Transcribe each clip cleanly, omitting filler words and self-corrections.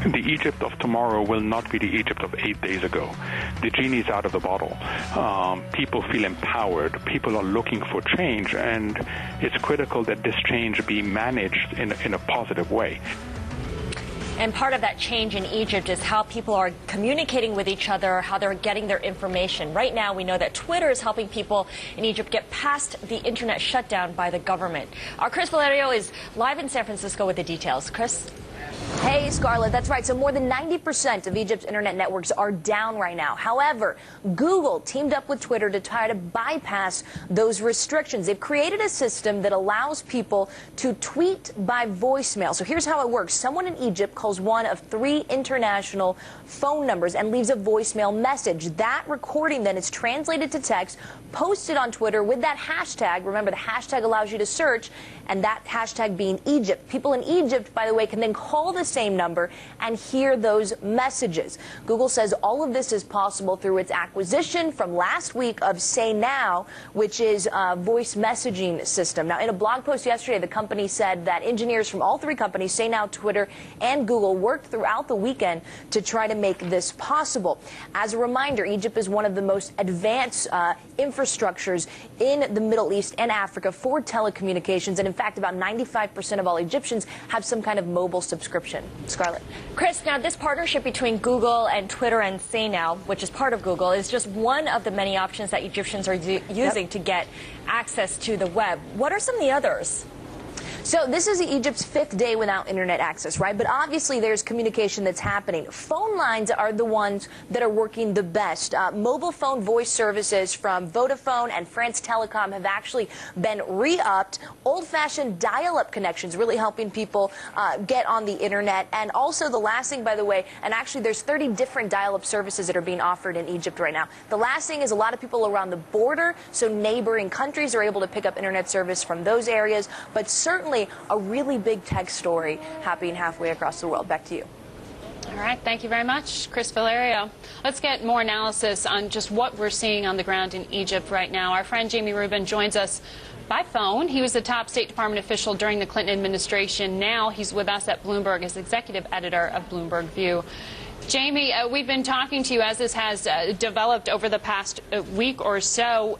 The Egypt of tomorrow will not be the Egypt of 8 days ago. The genie's out of the bottle. People feel empowered. People are looking for change, and it's critical that this change be managed in a positive way. And part of that change in Egypt is how people are communicating with each other, how they're getting their information. Right now, we know that Twitter is helping people in Egypt get past the internet shutdown by the government. Our Chris Valerio is live in San Francisco with the details. Chris? Hey, Scarlett, that's right. So more than 90% of Egypt's internet networks are down right now. However, Google teamed up with Twitter to try to bypass those restrictions. They've created a system that allows people to tweet by voicemail. So here's how it works. Someone in Egypt calls one of 3 international phone numbers and leaves a voicemail message. That recording then is translated to text, posted on Twitter with that hashtag. Remember, the hashtag allows you to search, and that hashtag being Egypt. People in Egypt, by the way, can then call the same number and hear those messages. Google says all of this is possible through its acquisition from last week of Say Now, which is a voice messaging system. Now, in a blog post yesterday, the company said that engineers from all 3 companies, Say Now, Twitter, and Google, worked throughout the weekend to try to make this possible. As a reminder, Egypt is one of the most advanced infrastructures in the Middle East and Africa for telecommunications, and in fact, about 95% of all Egyptians have some kind of mobile subscription. Scarlett. Chris, now this partnership between Google and Twitter and Say Now, which is part of Google, is just one of the many options that Egyptians are using to get access to the web. What are some of the others? So this is Egypt's 5th day without internet access, right? But obviously there's communication that's happening. Phone lines are the ones that are working the best. Mobile phone voice services from Vodafone and France Telecom have actually been re-upped. Old-fashioned dial-up connections really helping people get on the internet. And also the last thing, by the way, and actually there's 30 different dial-up services that are being offered in Egypt right now. The last thing is a lot of people around the border, so neighboring countries are able to pick up internet service from those areas. But certainly a really big tech story happening halfway across the world. Back to you. All right. Thank you very much, Chris Valerio. Let's get more analysis on just what we're seeing on the ground in Egypt right now. Our friend Jamie Rubin joins us by phone. He was the top State Department official during the Clinton administration. Now he's with us at Bloomberg as executive editor of Bloomberg View. Jamie, we've been talking to you as this has developed over the past week or so.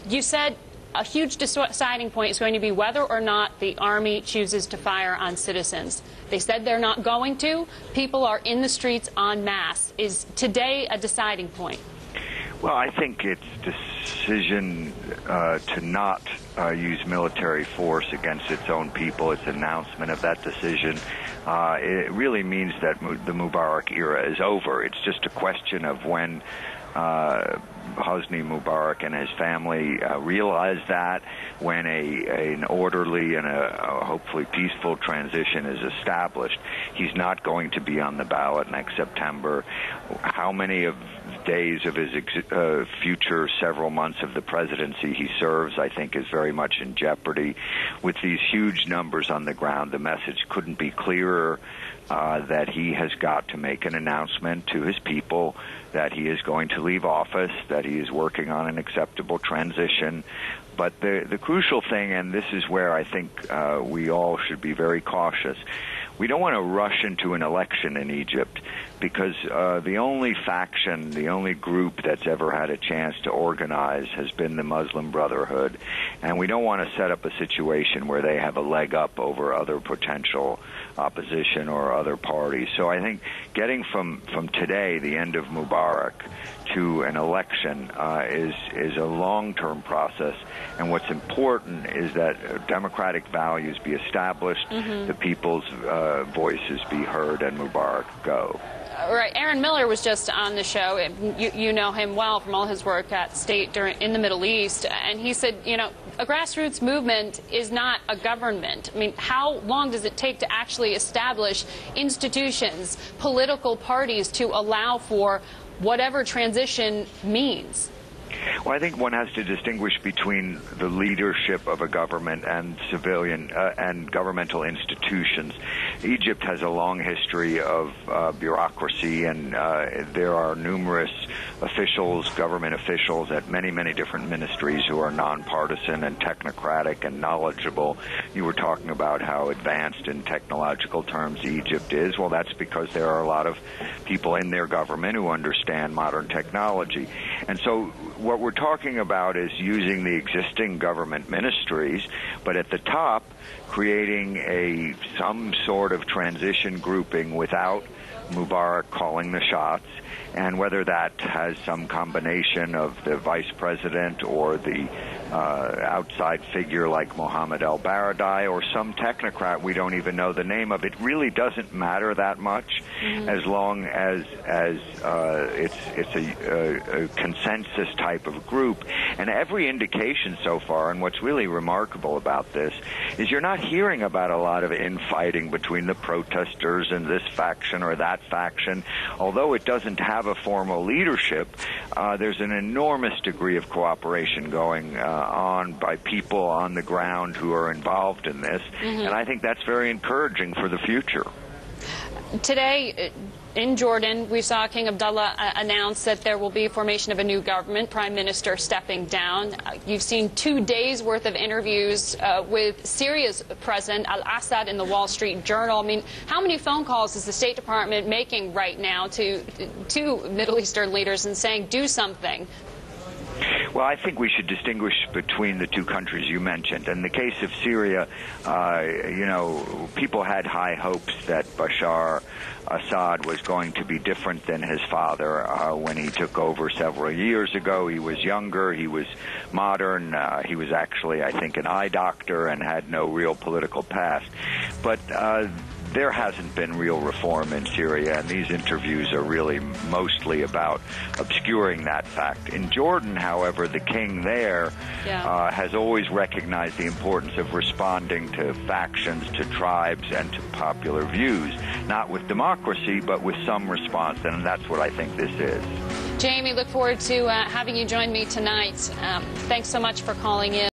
You said a huge deciding point is going to be whether or not the Army chooses to fire on citizens. They said they're not going to. People are in the streets en masse. Is today a deciding point? Well, I think its decision to not use military force against its own people, its announcement of that decision, it really means that the Mubarak era is over. It's just a question of when Hosni Mubarak and his family realize that, when an orderly and a hopefully peaceful transition is established. He's not going to be on the ballot next September. How many of days of his future several months of the presidency he serves, I think, is very much in jeopardy. With these huge numbers on the ground, the message couldn't be clearer that he has got to make an announcement to his people that he is going to leave office, that he is working on an acceptable transition. But the crucial thing, and this is where I think we all should be very cautious, we don't want to rush into an election in Egypt, because the only faction, the only group that's ever had a chance to organize has been the Muslim Brotherhood. And we don't want to set up a situation where they have a leg up over other potential opposition or other parties. So I think getting from today, the end of Mubarak, to an election is a long-term process. And what's important is that democratic values be established, the people's voices be heard, and Mubarak go. Right. Aaron Miller was just on the show. You know him well from all his work at State in the Middle East. And he said, you know, a grassroots movement is not a government. I mean, how long does it take to actually establish institutions, political parties, to allow for whatever transition means? Well, I think one has to distinguish between the leadership of a government and civilian and governmental institutions. Egypt has a long history of bureaucracy, and there are numerous officials, government officials at many, many different ministries who are nonpartisan and technocratic and knowledgeable You were talking about how advanced in technological terms Egypt is. Well, that's because there are a lot of people in their government who understand modern technology. And so what we're talking about is using the existing government ministries, but at the top, creating some sort of transition grouping without Mubarak calling the shots, and whether that has some combination of the vice president or the outside figure like Mohammed al-Baradei or some technocrat we don't even know the name of, it really doesn't matter that much as long as it's a consensus type of group. And every indication so far, and what's really remarkable about this, is you're not hearing about a lot of infighting between the protesters and this faction or that faction. Although it doesn't have a formal leadership, there's an enormous degree of cooperation going on by people on the ground who are involved in this, and I think that's very encouraging for the future. Today, in Jordan, we saw King Abdullah announce that there will be formation of a new government, prime minister stepping down. You've seen 2 days' worth of interviews with Syria's president, al-Assad, in the Wall Street Journal. I mean, how many phone calls is the State Department making right now to Middle Eastern leaders and saying, do something? Well, I think we should distinguish between the two countries you mentioned. In the case of Syria, people had high hopes that Bashar Assad was going to be different than his father when he took over several years ago. He was younger, he was modern, he was actually, I think, an eye doctor and had no real political past. But there hasn't been real reform in Syria, and these interviews are really mostly about obscuring that fact. In Jordan, however, the king there has always recognized the importance of responding to factions, to tribes, and to popular views, not with democracy, but with some response, and that's what I think this is. Jamie, look forward to having you join me tonight. Thanks so much for calling in.